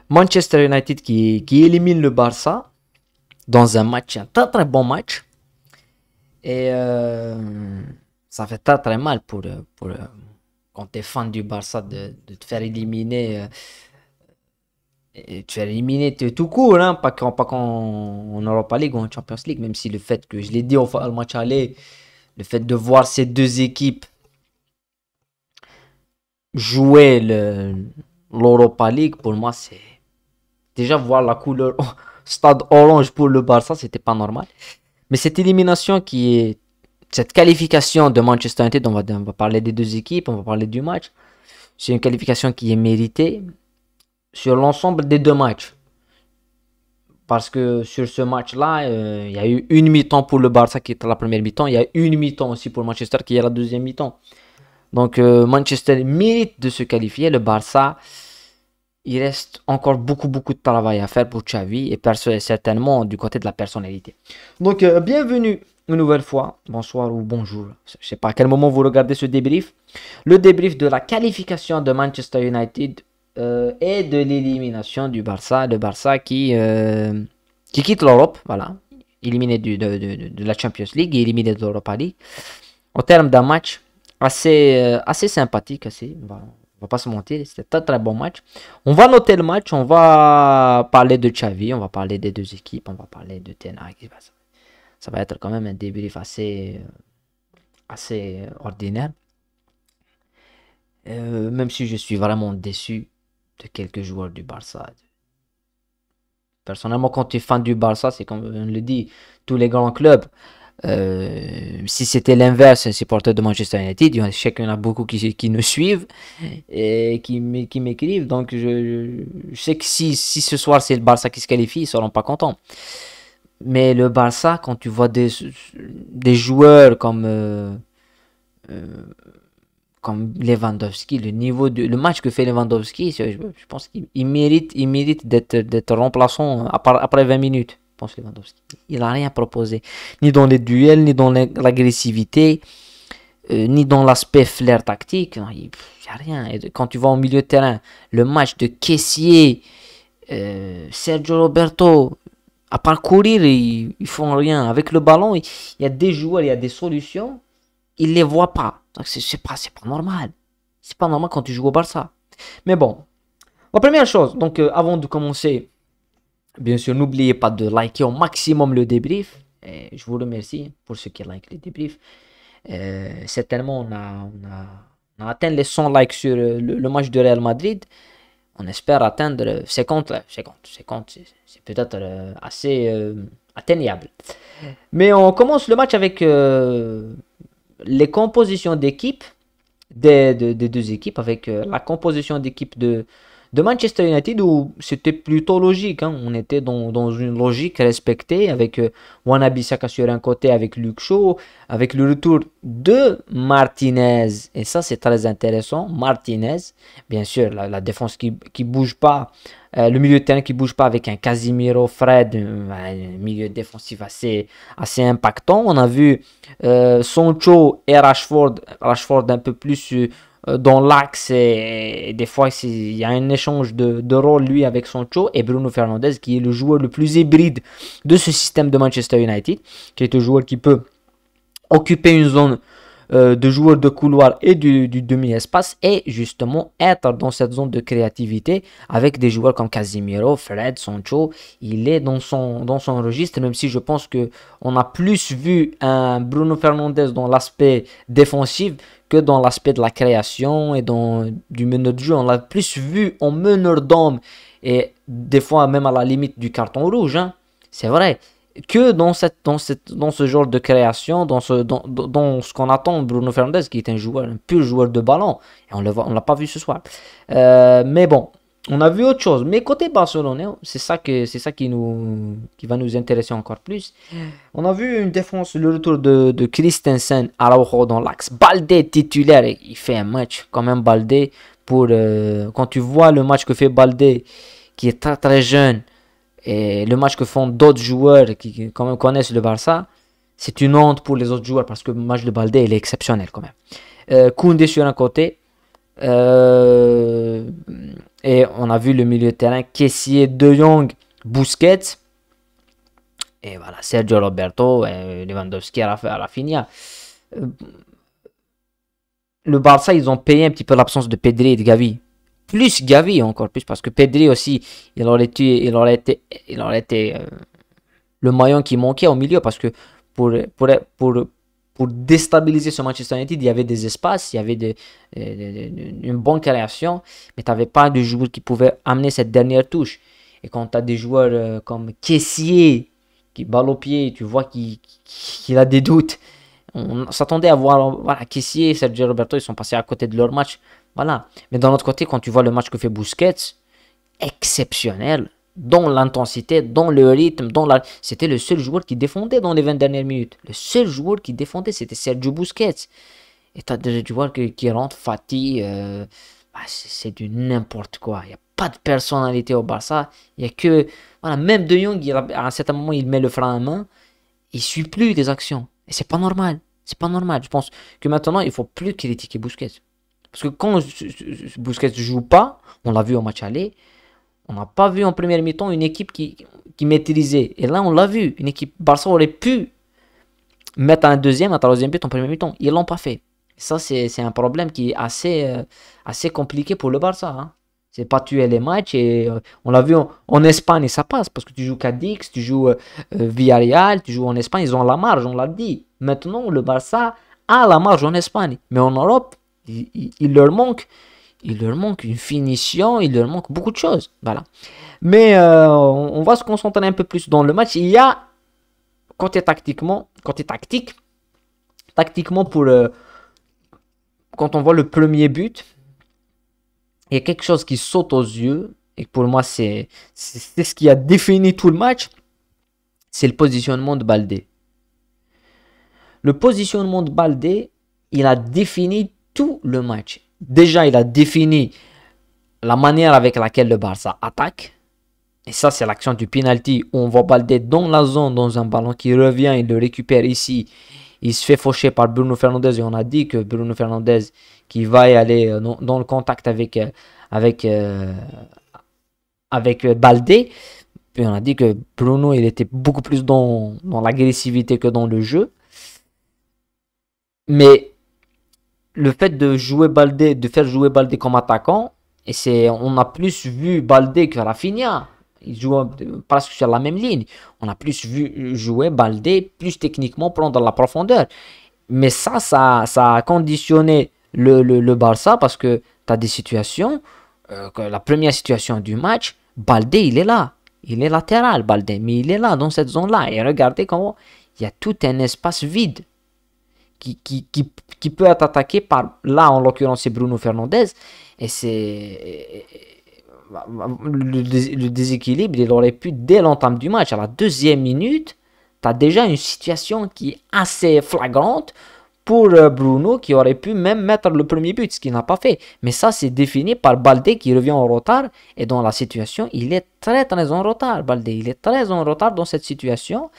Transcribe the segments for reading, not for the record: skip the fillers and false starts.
Manchester United qui élimine le Barça dans un match, un très très bon match. Et ça fait très très mal pour quand tu es fan du Barça de te faire éliminer. Et te faire éliminer tout court, hein, pas qu'en Europa League ou en Champions League, même si le fait que je l'ai dit au match aller, le fait de voir ces deux équipes jouer l'Europa League, pour moi, c'est déjà voir la couleur stade orange pour le Barça, c'était pas normal. Mais cette élimination cette qualification de Manchester United, on va parler des deux équipes, on va parler du match. C'est une qualification qui est méritée sur l'ensemble des deux matchs. Parce que sur ce match-là, il y a eu une mi-temps pour le Barça qui était la première mi-temps. Il y a une mi-temps aussi pour Manchester qui est la deuxième mi-temps. Donc Manchester mérite de se qualifier. Le Barça, il reste encore beaucoup de travail à faire pour Xavi et certainement du côté de la personnalité. Donc bienvenue une nouvelle fois, bonsoir ou bonjour, je ne sais pas à quel moment vous regardez ce débrief. Le débrief de la qualification de Manchester United et de l'élimination du Barça. Le Barça qui quitte l'Europe, voilà, éliminé de la Champions League et éliminé de l'Europa League. Au terme d'un match assez sympathique, on va pas se mentir, c'était un très bon match. On va noter le match, on va parler de Xavi, on va parler des deux équipes, on va parler de Ten Hag. Ça va être quand même un débrief assez ordinaire. Même si je suis vraiment déçu de quelques joueurs du Barça. Personnellement, quand tu es fan du Barça, c'est comme on le dit, tous les grands clubs. Si c'était l'inverse, un supporter de Manchester United, il y en a beaucoup qui nous suivent et qui m'écrivent. Donc je sais que si ce soir c'est le Barça qui se qualifie, ils seront pas contents. Mais le Barça, quand tu vois des joueurs comme Lewandowski, le match que fait Lewandowski, je pense qu'il mérite d'être remplaçant après 20 minutes. Je pense Lewandowski. Il n'a rien proposé, ni dans les duels, ni dans l'agressivité, ni dans l'aspect flair tactique. Il n'y a rien. Et quand tu vas au milieu de terrain, le match de Kessié, Sergio Roberto, à parcourir, ils font rien. Avec le ballon, il y a des joueurs, il y a des solutions, ils les voient pas. Donc c'est pas normal. C'est pas normal quand tu joues au Barça. Mais bon, la première chose, donc avant de commencer, bien sûr, n'oubliez pas de liker au maximum le débrief. Et je vous remercie pour ceux qui like le débrief. Certainement, on a atteint les 100 likes sur le match de Real Madrid. On espère atteindre 50. C'est peut-être assez atteignable. Mais on commence le match avec les compositions d'équipe des deux équipes, avec la composition d'équipe de Manchester United où c'était plutôt logique, hein. On était dans une logique respectée avec Wan-Bissaka sur un côté avec Luke Shaw, avec le retour de Martinez. Et ça, c'est très intéressant. Martinez, bien sûr, la défense qui bouge pas, le milieu de terrain qui bouge pas avec un Casemiro, Fred, un milieu défensif assez impactant. On a vu Sancho et Rashford un peu plus dans l'axe et des fois il y a un échange de rôle lui avec Sancho et Bruno Fernandes qui est le joueur le plus hybride de ce système de Manchester United, qui est un joueur qui peut occuper une zone de joueurs de couloir et du demi-espace et justement être dans cette zone de créativité avec des joueurs comme Casemiro, Fred, Sancho. Il est dans son registre, même si je pense que on a plus vu un Bruno Fernandes dans l'aspect défensif que dans l'aspect de la création et du meneur de jeu. On l'a plus vu en meneur d'homme et des fois même à la limite du carton rouge, hein. C'est vrai que dans ce genre de création, dans ce qu'on attend de Bruno Fernandes, qui est un pur joueur de ballon, et on l'a pas vu ce soir. Mais bon, on a vu autre chose. Mais côté barcelonais, c'est ça qui va nous intéresser encore plus. On a vu une défense, le retour de Christensen, Araujo dans l'axe. Baldé titulaire, il fait un match quand même Baldé quand tu vois le match que fait Baldé, qui est très très jeune. Et le match que font d'autres joueurs qui quand même connaissent le Barça, c'est une honte pour les autres joueurs parce que le match de Baldé il est exceptionnel quand même. Koundé sur un côté, Et on a vu le milieu de terrain, Kessié, De Jong, Busquets. Et voilà, Sergio Roberto, et Lewandowski à Rafinha. Euh, Le Barça, ils ont payé un petit peu l'absence de Pedri et de Gavi. Plus Gavi encore plus, parce que Pedri aussi, il aurait été le maillon qui manquait au milieu, parce que pour, pour, pour, pour déstabiliser ce Manchester United, il y avait des espaces, il y avait une bonne création, mais tu n'avais pas de joueur qui pouvait amener cette dernière touche. Et quand tu as des joueurs comme Kessié, qui balle au pied, tu vois qu'il a des doutes. On s'attendait à voir, voilà, Kessié et Sergio Roberto, ils sont passés à côté de leur match. Voilà. Mais d'un autre côté, quand tu vois le match que fait Busquets, exceptionnel, dans l'intensité, dans le rythme, c'était le seul joueur qui défendait dans les 20 dernières minutes. Le seul joueur qui défendait, c'était Sergio Busquets. Et tu as des joueurs qui rentrent Fati, c'est du n'importe quoi. Il n'y a pas de personnalité au Barça. Il y a que, voilà, même De Jong, à un certain moment, il met le frein à main. Il suit plus les actions. Et c'est pas normal. C'est pas normal. Je pense que maintenant, il faut plus critiquer Busquets. Parce que quand Busquets ne joue pas, on l'a vu au match aller, on n'a pas vu en première mi-temps une équipe qui maîtrisait. Et là, on l'a vu. Une équipe Barça aurait pu mettre un deuxième, un troisième but en première mi-temps. Ils l'ont pas fait. Ça, c'est un problème qui est assez compliqué pour le Barça. Hein. C'est pas tuer les matchs. Et on l'a vu en Espagne, ça passe. Parce que tu joues Cadix, tu joues Villarreal, tu joues en Espagne. Ils ont la marge, on l'a dit. Maintenant, le Barça a la marge en Espagne. Mais en Europe, il leur manque une finition, il leur manque beaucoup de choses. Voilà. Mais on va se concentrer un peu plus dans le match. Il y a, côté tactique, quand on voit le premier but, il y a quelque chose qui saute aux yeux. Et pour moi, c'est ce qui a défini tout le match. C'est le positionnement de Baldé. Le positionnement de Baldé, il a défini tout le match. Déjà, il a défini la manière avec laquelle le Barça attaque. Et ça, c'est l'action du penalty où on voit Baldé dans la zone, dans un ballon qui revient, il le récupère ici. Il se fait faucher par Bruno Fernandes et on a dit que Bruno Fernandes qui va y aller dans le contact avec Baldé. Puis on a dit que Bruno, il était beaucoup plus dans l'agressivité que dans le jeu. Mais le fait de faire jouer Baldé comme attaquant, on a plus vu Baldé que Rafinha. Ils jouent presque sur la même ligne. On a plus vu jouer Baldé, plus techniquement prendre la profondeur. Mais ça a conditionné le Barça parce que tu as des situations, la première situation du match, Baldé, il est là. Il est latéral, Baldé, mais il est là, dans cette zone-là. Et regardez comment il y a tout un espace vide qui peut être attaqué par, là en l'occurrence c'est Bruno Fernandes, et c'est le déséquilibre, il aurait pu dès l'entame du match, à la deuxième minute, tu as déjà une situation qui est assez flagrante pour Bruno qui aurait pu même mettre le premier but, ce qu'il n'a pas fait. Mais ça, c'est défini par Baldé qui revient en retard. Et dans la situation, il est très très en retard, Baldé. Il est très en retard dans cette situation.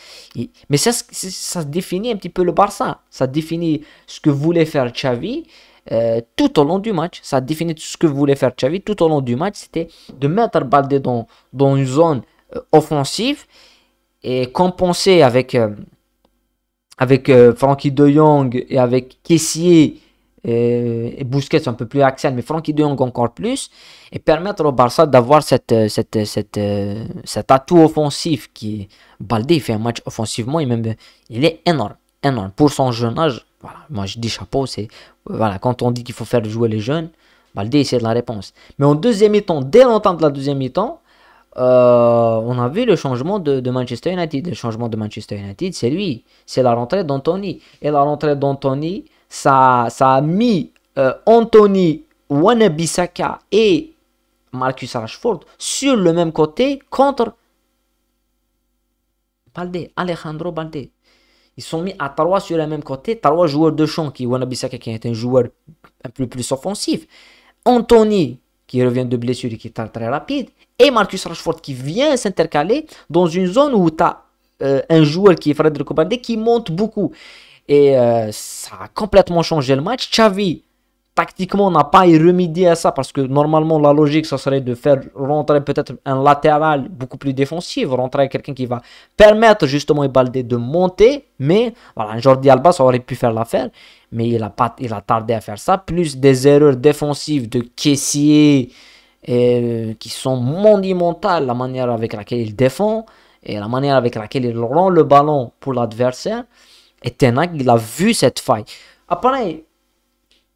Mais ça définit un petit peu le Barça. Ça définit ce que voulait faire Xavi tout au long du match. Ça définit ce que voulait faire Xavi tout au long du match. C'était de mettre Baldé dans une zone offensive et compenser avec Frenkie de Jong et avec Kessié et Busquets un peu plus axial, mais Frenkie de Jong encore plus, et permettre au Barça d'avoir cet atout offensif qui est Baldé. Il fait un match offensivement, il est énorme pour son jeune âge. Voilà, moi je dis chapeau, voilà, quand on dit qu'il faut faire jouer les jeunes, Baldé c'est de la réponse. Mais en deuxième mi-temps, dès l'entame de la deuxième mi-temps, on a vu le changement de Manchester United. Le changement de Manchester United, c'est lui. C'est la rentrée d'Anthony. Et la rentrée d'Anthony, ça a mis Anthony, Wan-Bissaka et Marcus Rashford sur le même côté contre Baldé, Alejandro Baldé. Ils sont mis à 3 sur le même côté, 3 joueurs de champ, Wan-Bissaka qui est un joueur un peu plus offensif. Anthony qui revient de blessure et qui est très, très rapide. Et Marcus Rashford qui vient s'intercaler dans une zone où tu as un joueur qui est Federico Baldé qui monte beaucoup. Et ça a complètement changé le match. Xavi tactiquement, on n'a pas à y remédier à ça parce que normalement, la logique, ça serait de faire rentrer peut-être un latéral beaucoup plus défensif, rentrer quelqu'un qui va permettre justement à Baldé de monter. Mais voilà, Jordi Alba, ça aurait pu faire l'affaire, mais il a tardé à faire ça. Plus des erreurs défensives de Kessié qui sont monumentales, la manière avec laquelle il défend et la manière avec laquelle il rend le ballon pour l'adversaire. Et Ten Hag, il a vu cette faille. Après,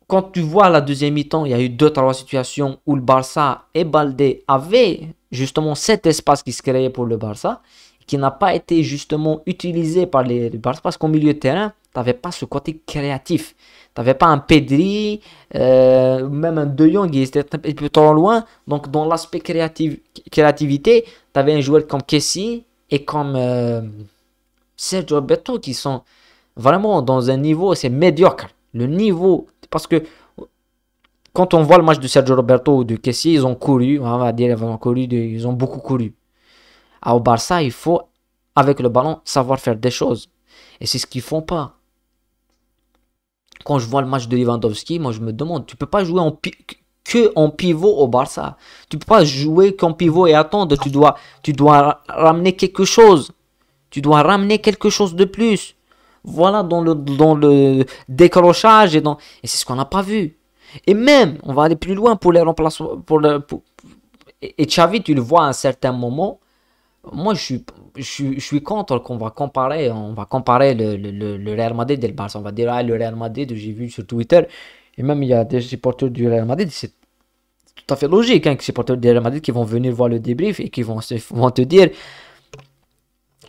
quand tu vois la deuxième mi-temps, il y a eu 2-3 situations où le Barça et Baldé avaient justement cet espace qui se créait pour le Barça, qui n'a pas été justement utilisé par le Barça, parce qu'au milieu de terrain, tu n'avais pas ce côté créatif. Tu n'avais pas un Pedri, même un De Jong qui était un peu trop loin. Donc dans l'aspect créativité, tu avais un joueur comme Kessie et comme Sergio Roberto qui sont vraiment dans un niveau, c'est médiocre. Le niveau, parce que quand on voit le match de Sergio Roberto ou de Kessie, ils ont couru, on va dire, ils ont beaucoup couru. Au Barça, il faut, avec le ballon, savoir faire des choses. Et c'est ce qu'ils font pas. Quand je vois le match de Lewandowski, moi je me demande, tu peux pas jouer que en pivot au Barça. Tu peux pas jouer qu'en pivot et attendre. Tu dois ramener quelque chose. Tu dois ramener quelque chose de plus. Voilà, dans le décrochage et c'est ce qu'on n'a pas vu. Et même, on va aller plus loin pour les remplacements. Et Xavi, tu le vois à un certain moment. Moi, je suis contre qu'on va comparer. On va comparer le Real Madrid et le Barça. On va dire, ah, le Real Madrid, j'ai vu sur Twitter. Et même, il y a des supporters du Real Madrid. C'est tout à fait logique, hein, que les supporters du Real Madrid qui vont venir voir le débrief et qui vont te dire.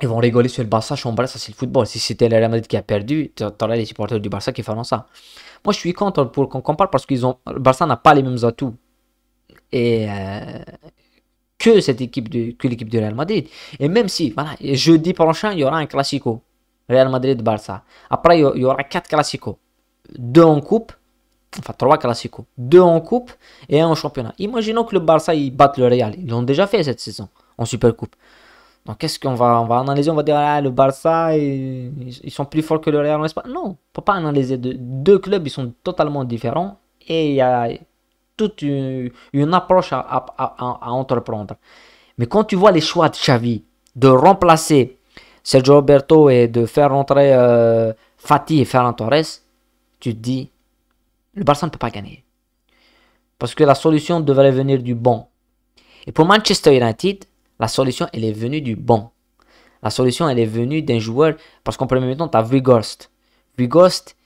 Ils vont rigoler sur le Barça, chambrer, ça c'est le football. Si c'était le Real Madrid qui a perdu, tu aurais les supporters du Barça qui feront ça. Moi je suis contre pour qu'on compare parce que le Barça n'a pas les mêmes atouts et, que l'équipe du Real Madrid. Et même si, voilà, jeudi prochain, il y aura un classico. Real Madrid-Barça. Après, il y aura 4 classicos. 2 en coupe, enfin 3 classicos. 2 en coupe et 1 en championnat. Imaginons que le Barça, ils battent le Real. Ils l'ont déjà fait cette saison en Supercoupe. Donc, qu'est-ce qu'on va analyser? On va dire, ah, le Barça, ils sont plus forts que le Real en Espagne. Non, on ne peut pas analyser. Deux clubs, ils sont totalement différents. Et il y a toute une approche à entreprendre. Mais quand tu vois les choix de Xavi, de remplacer Sergio Roberto et de faire rentrer Fati et Ferran Torres, tu te dis, le Barça ne peut pas gagner. Parce que la solution devrait venir du bon. Et pour Manchester United, la solution, elle est venue du bon. La solution, elle est venue d'un joueur. Parce qu'en premier temps, tu as Weghorst. Weghorst,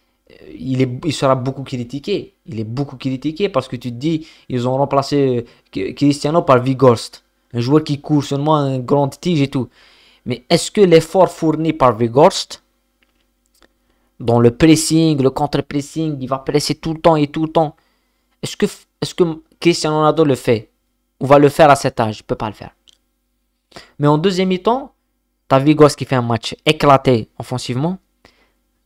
il sera beaucoup critiqué. Il est beaucoup critiqué parce que tu te dis, ils ont remplacé Cristiano par Weghorst. Un joueur qui court seulement un grand tige et tout. Mais est-ce que l'effort fourni par Weghorst, dans le pressing, le contre-pressing, il va presser tout le temps et tout le temps, est-ce que Cristiano Ronaldo le fait? Ou va le faire à cet âge? Il ne peut pas le faire. Mais en deuxième mi-temps, tu as Weghorst qui fait un match éclaté offensivement.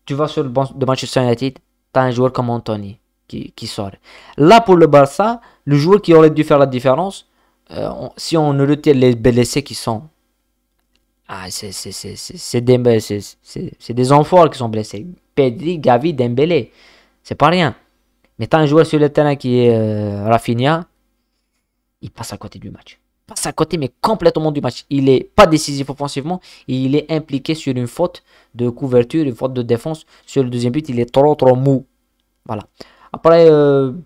Tu vas sur le banc de Manchester United, tu as un joueur comme Anthony qui sort. Là, pour le Barça, le joueur qui aurait dû faire la différence, si on ne retire les blessés qui sont... Ah, c'est des enfants qui sont blessés. Pedri, Gavi, Dembélé. C'est pas rien. Mais tu as un joueur sur le terrain qui est Rafinha, il passe à côté du match. Passe à côté, mais complètement du match. Il n'est pas décisif offensivement. Et il est impliqué sur une faute de couverture, une faute de défense. Sur le deuxième but, il est trop mou. Voilà. Après,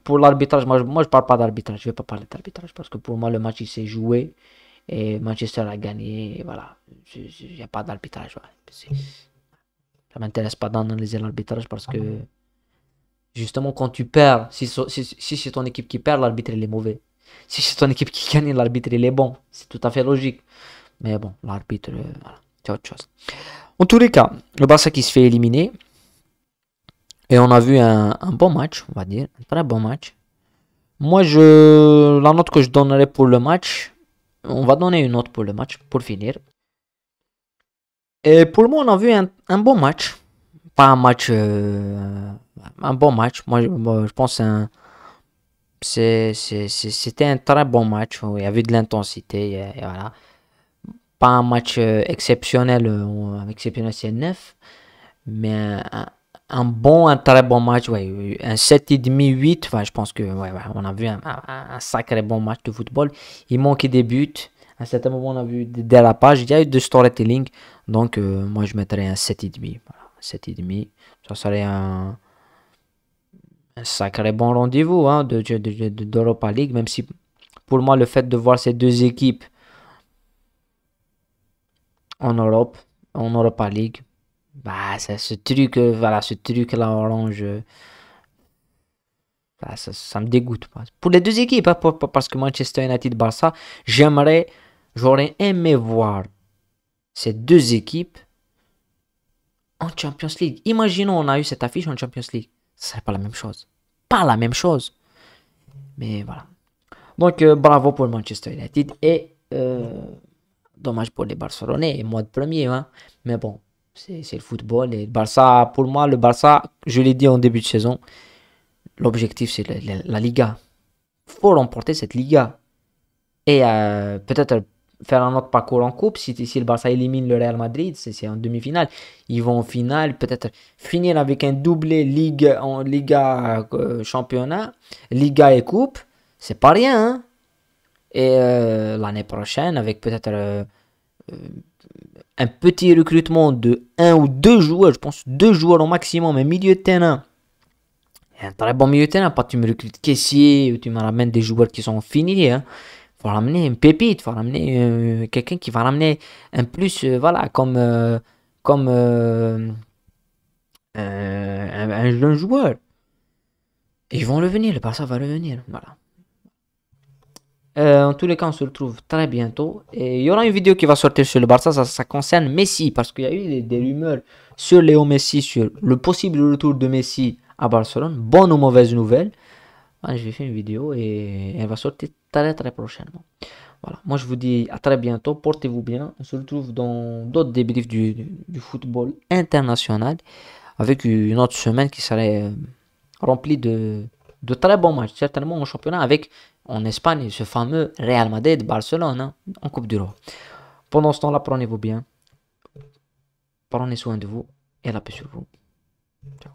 pour l'arbitrage, moi je ne parle pas d'arbitrage. Je ne vais pas parler d'arbitrage parce que pour moi, le match, il s'est joué. Et Manchester a gagné. Et voilà. Il n'y a pas d'arbitrage. Ouais. Ça ne m'intéresse pas d'analyser l'arbitrage parce que justement, quand tu perds, si c'est ton équipe qui perd, l'arbitre, il est mauvais. Si c'est ton équipe qui gagne, l'arbitre il est bon. C'est tout à fait logique. Mais bon, l'arbitre, voilà, c'est autre chose. En tous les cas, le Barça qui se fait éliminer. Et on a vu un bon match, on va dire. Un très bon match. Moi, la note que je donnerais pour le match, on va donner une note pour le match, pour finir. Et pour moi, on a vu un bon match. Pas un match... un bon match. Moi, je pense c'était un très bon match. Il y avait de l'intensité. Et voilà. Pas un match exceptionnel. Exceptionnel, c'est 9. Mais un très bon match, ouais, un 7,5, 8. Enfin, je pense que ouais, on a vu un sacré bon match de football. Il manquait des buts. À un certain moment, on a vu des dérapages. Il y a eu de storytelling. Donc, moi, je mettrais un 7,5. Voilà, 7,5. Ça serait un sacré bon rendez-vous hein, d'Europa League. Même si, pour moi, le fait de voir ces deux équipes en Europe, en Europa League, bah, ce truc, voilà, ce truc-là orange. Ah, ça me dégoûte. Pour les deux équipes, hein, parce que Manchester United, Barça, j'aurais aimé voir ces deux équipes en Champions League. Imaginons on a eu cette affiche en Champions League. Ce serait pas la même chose. Pas la même chose. Mais voilà. Donc bravo pour Manchester United et dommage pour les Barcelonais, moi de premier. Hein. Mais bon, c'est le football et le Barça, pour moi, le Barça, je l'ai dit en début de saison, l'objectif c'est la Liga. Faut remporter cette Liga. Et peut-être faire un autre parcours en coupe si le Barça élimine le Real Madrid, c'est en demi-finale. Ils vont en finale, peut-être finir avec un doublé Ligue en Liga championnat, Liga et coupe, c'est pas rien. Hein. Et l'année prochaine, avec peut-être un petit recrutement de un ou deux joueurs, je pense deux joueurs au maximum, un milieu de terrain. Un très bon milieu de terrain, pas tu me recrutes caissier ou tu me ramènes des joueurs qui sont finis. Hein. Faut ramener une pépite, faut ramener quelqu'un qui va ramener un plus, voilà, comme un jeune joueur. Et ils vont revenir, le Barça va revenir, voilà. En tous les cas, on se retrouve très bientôt. Et il y aura une vidéo qui va sortir sur le Barça, ça concerne Messi, parce qu'il y a eu des rumeurs sur Léo Messi, sur le possible retour de Messi à Barcelone. Bonne ou mauvaise nouvelle. Ouais, je vais faire une vidéo et elle va sortir très très prochainement. Voilà, moi je vous dis à très bientôt, portez-vous bien. On se retrouve dans d'autres débriefs du football international avec une autre semaine qui serait remplie de très bons matchs, certainement en championnat avec en Espagne ce fameux Real Madrid-Barcelone hein, en Coupe d'Europe. Pendant ce temps-là, prenez-vous bien, prenez soin de vous et la paix sur vous. Ciao.